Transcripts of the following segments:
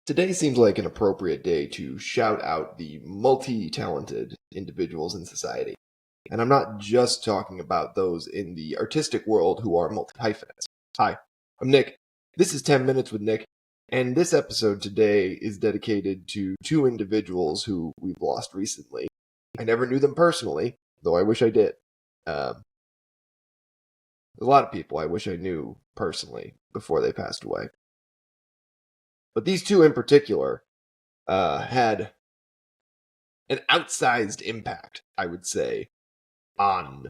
Today seems like an appropriate day to shout out the multi-talented individuals in society. And I'm not just talking about those in the artistic world who are multi-hyphenates. Hi, I'm Nick. This is 10 Minutes with Nick, and this episode today is dedicated to two individuals who we've lost recently. I never knew them personally, though I wish I did. There's a lot of people I wish I knew personally before they passed away. But these two in particular had an outsized impact, I would say, on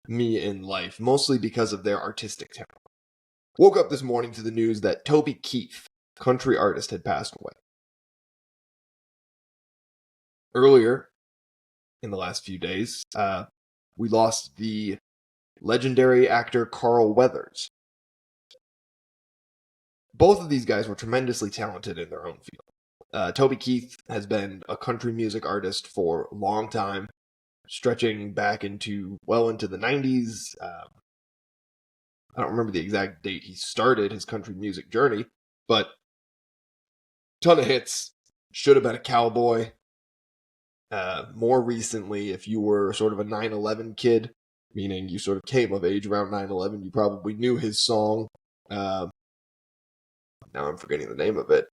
me in life, mostly because of their artistic talent. Woke up this morning to the news that Toby Keith, country artist, had passed away. Earlier, in the last few days, we lost the legendary actor Carl Weathers. Both of these guys were tremendously talented in their own field. Toby Keith has been a country music artist for a long time, stretching back into the 90s. I don't remember the exact date he started his country music journey, but ton of hits. Should have been a cowboy. More recently, if you were sort of a 9/11 kid, meaning you sort of came of age around 9/11, you probably knew his song. Now I'm forgetting the name of it.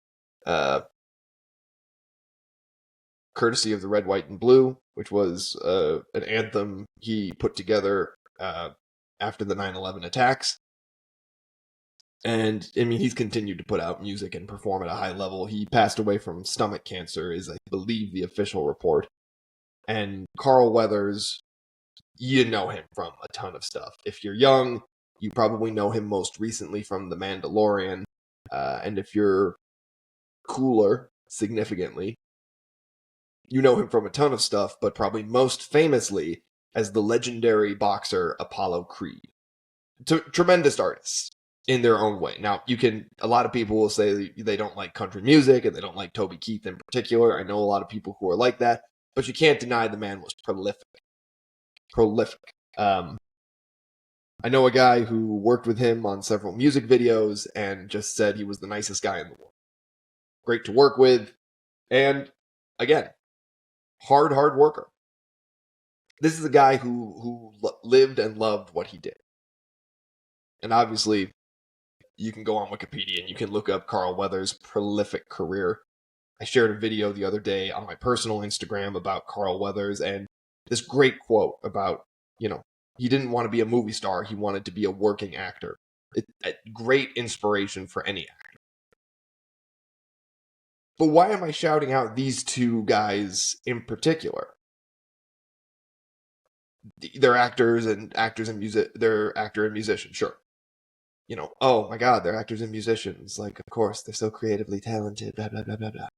Courtesy of the Red, White, and Blue, which was an anthem he put together after the 9/11 attacks. And, I mean, he's continued to put out music and perform at a high level. He passed away from stomach cancer, is, I believe, the official report. And Carl Weathers, you know him from a ton of stuff. If you're young, you probably know him most recently from The Mandalorian. And if you're cooler, significantly, you know him from a ton of stuff, but probably most famously as the legendary boxer Apollo Creed. Tremendous artists in their own way. Now, a lot of people will say they don't like country music and they don't like Toby Keith in particular. I know a lot of people who are like that, but you can't deny the man was prolific. I know a guy who worked with him on several music videos and just said he was the nicest guy in the world. Great to work with. And again, hard worker. This is a guy who lived and loved what he did. And obviously, you can go on Wikipedia and you can look up Carl Weathers' prolific career. I shared a video the other day on my personal Instagram about Carl Weathers and this great quote about, he didn't want to be a movie star, he wanted to be a working actor. A great inspiration for any actor. But why am I shouting out these two guys in particular? They're actors and music. They're actor and musician, sure. Oh my God, they're actors and musicians. Like, of course, they're so creatively talented, blah, blah, blah, blah, blah.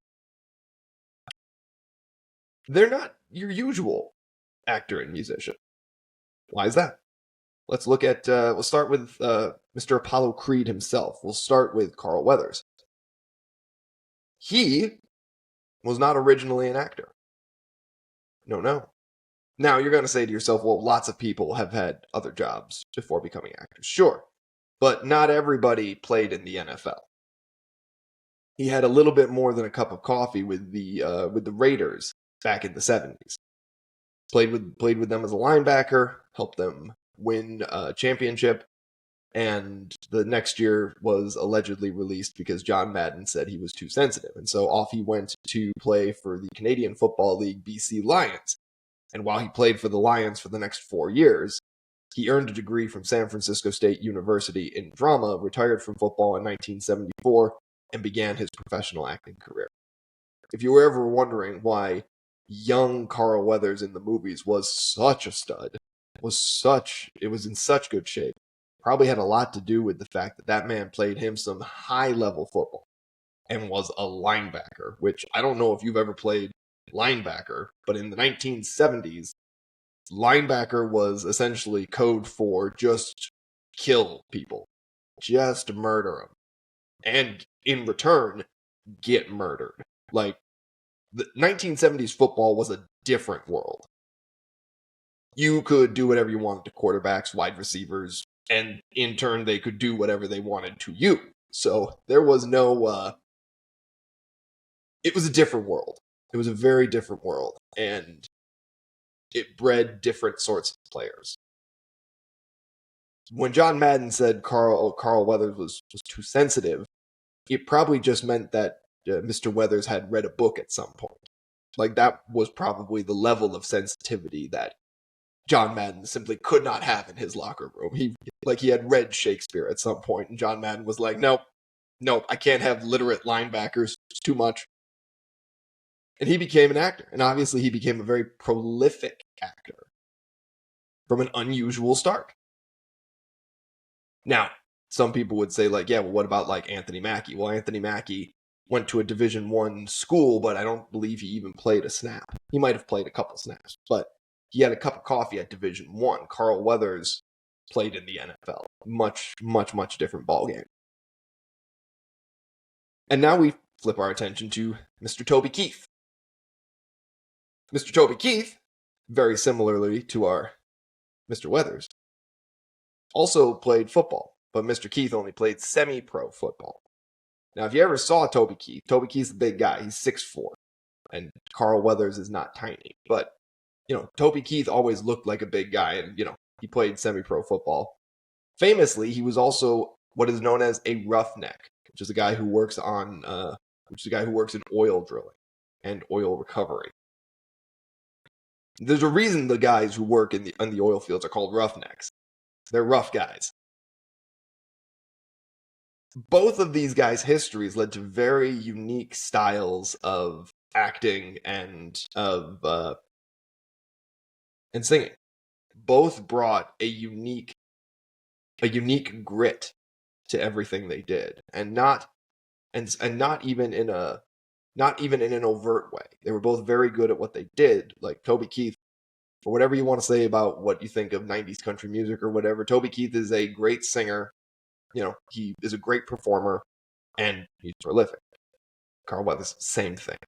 They're not your usual actor and musician. Why is that? Let's look at, we'll start with Mr. Apollo Creed himself. We'll start with Carl Weathers. He was not originally an actor. No. Now, you're going to say to yourself, well, lots of people have had other jobs before becoming actors. Sure. But not everybody played in the NFL. He had a little bit more than a cup of coffee with the Raiders back in the 70s. Played with them as a linebacker, helped them win a championship, and the next year was allegedly released because John Madden said he was too sensitive. And so off he went to play for the Canadian Football League BC Lions. And while he played for the Lions for the next 4 years, he earned a degree from San Francisco State University in drama, retired from football in 1974, and began his professional acting career. If you were ever wondering why young Carl Weathers in the movies was such a stud, it was in such good shape, probably had a lot to do with the fact that man played him some high-level football and was a linebacker, which I don't know if you've ever played linebacker, but in the 1970s, linebacker was essentially code for just kill people, just murder them, and in return, get murdered. Like, the 1970s football was a different world. You could do whatever you wanted to quarterbacks, wide receivers, and in turn, they could do whatever they wanted to you. So there was no it was a different world. It was a very different world, and it bred different sorts of players. When John Madden said Carl Weathers was too sensitive, it probably just meant that Mr. Weathers had read a book at some point. Like, that was probably the level of sensitivity that John Madden simply could not have in his locker room. He had read Shakespeare at some point, and John Madden was like, nope, I can't have literate linebackers. It's too much. And he became an actor. And obviously he became a very prolific actor from an unusual start. Now, some people would say, like, yeah, well, what about like Anthony Mackie? Well, Anthony Mackie went to a Division I school, but I don't believe he even played a snap. He might have played a couple snaps, but he had a cup of coffee at Division I. Carl Weathers played in the NFL. Much, much, much different ballgame. And now we flip our attention to Mr. Toby Keith. Mr. Toby Keith, very similarly to our Mr. Weathers, also played football, but Mr. Keith only played semi-pro football. Now, if you ever saw Toby Keith's a big guy. He's 6'4", and Carl Weathers is not tiny. But, Toby Keith always looked like a big guy, and, he played semi-pro football. Famously, he was also what is known as a roughneck, which is a guy who works in oil drilling and oil recovery. There's a reason the guys who work in the oil fields are called roughnecks. They're rough guys. Both of these guys' histories led to very unique styles of acting and singing. Both brought a unique grit to everything they did, and not even in an overt way. They were both very good at what they did. Like Toby Keith, for whatever you want to say about what you think of 90s country music or whatever, Toby Keith is a great singer. He is a great performer, and he's prolific. Carl Weathers, same thing.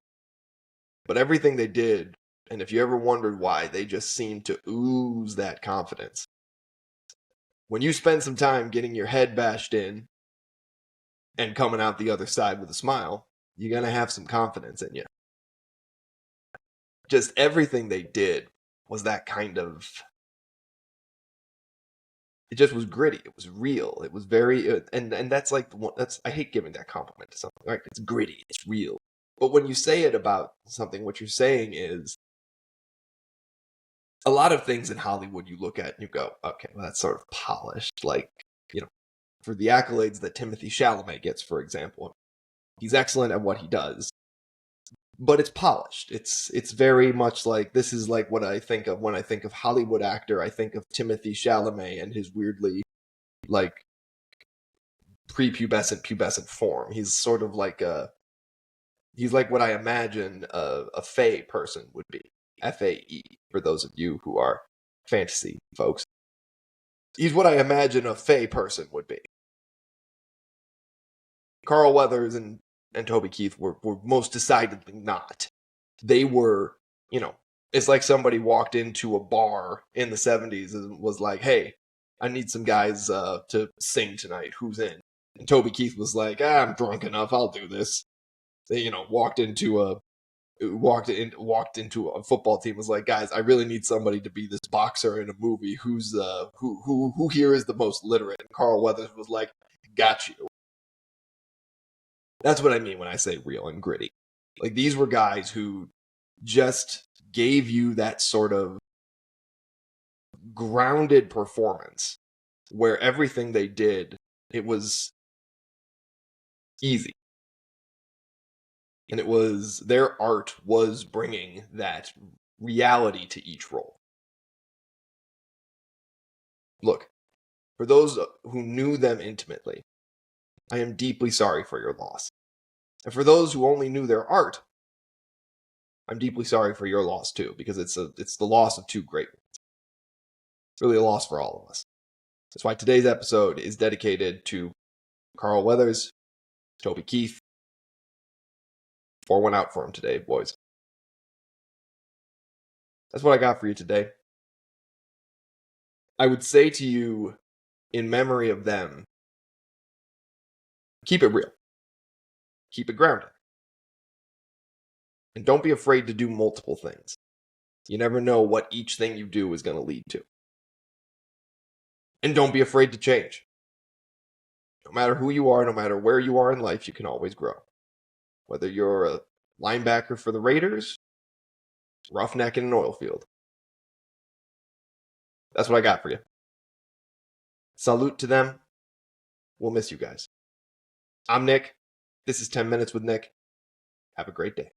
But everything they did, and if you ever wondered why, they just seemed to ooze that confidence. When you spend some time getting your head bashed in and coming out the other side with a smile, you're going to have some confidence in you. Just everything they did was that kind of... It just was gritty. It was real. It was very... And that's like... I hate giving that compliment to something. Right? It's gritty. It's real. But when you say it about something, what you're saying is... A lot of things in Hollywood you look at and you go, okay, well, that's sort of polished. Like, for the accolades that Timothée Chalamet gets, for example, he's excellent at what he does, but it's polished. It's very much like, this is like what I think of when I think of Hollywood actor. I think of Timothée Chalamet and his weirdly, like, pubescent form. He's sort of like he's like what I imagine a fae person would be. Fae, for those of you who are fantasy folks. He's what I imagine a fae person would be. Carl Weathers and Toby Keith were most decidedly not. They were, it's like somebody walked into a bar in the 70s and was like, hey, I need some guys to sing tonight. Who's in? And Toby Keith was like, I'm drunk enough. I'll do this. They, walked into a football team, was like, guys, I really need somebody to be this boxer in a movie. Who's who here is the most literate? And Carl Weathers was like, got you. That's what I mean when I say real and gritty. Like, these were guys who just gave you that sort of grounded performance where everything they did, it was easy. And their art was bringing that reality to each role. Look, for those who knew them intimately, I am deeply sorry for your loss. And for those who only knew their art, I'm deeply sorry for your loss too, because it's the loss of two great ones. It's really a loss for all of us. That's why today's episode is dedicated to Carl Weathers, Toby Keith. Pour one out for him today, boys. That's what I got for you today. I would say to you, in memory of them, keep it real. Keep it grounded. And don't be afraid to do multiple things. You never know what each thing you do is going to lead to. And don't be afraid to change. No matter who you are, no matter where you are in life, you can always grow. Whether you're a linebacker for the Raiders, roughneck in an oil field. That's what I got for you. Salute to them. We'll miss you guys. I'm Nick. This is 10 Minutes with Nick. Have a great day.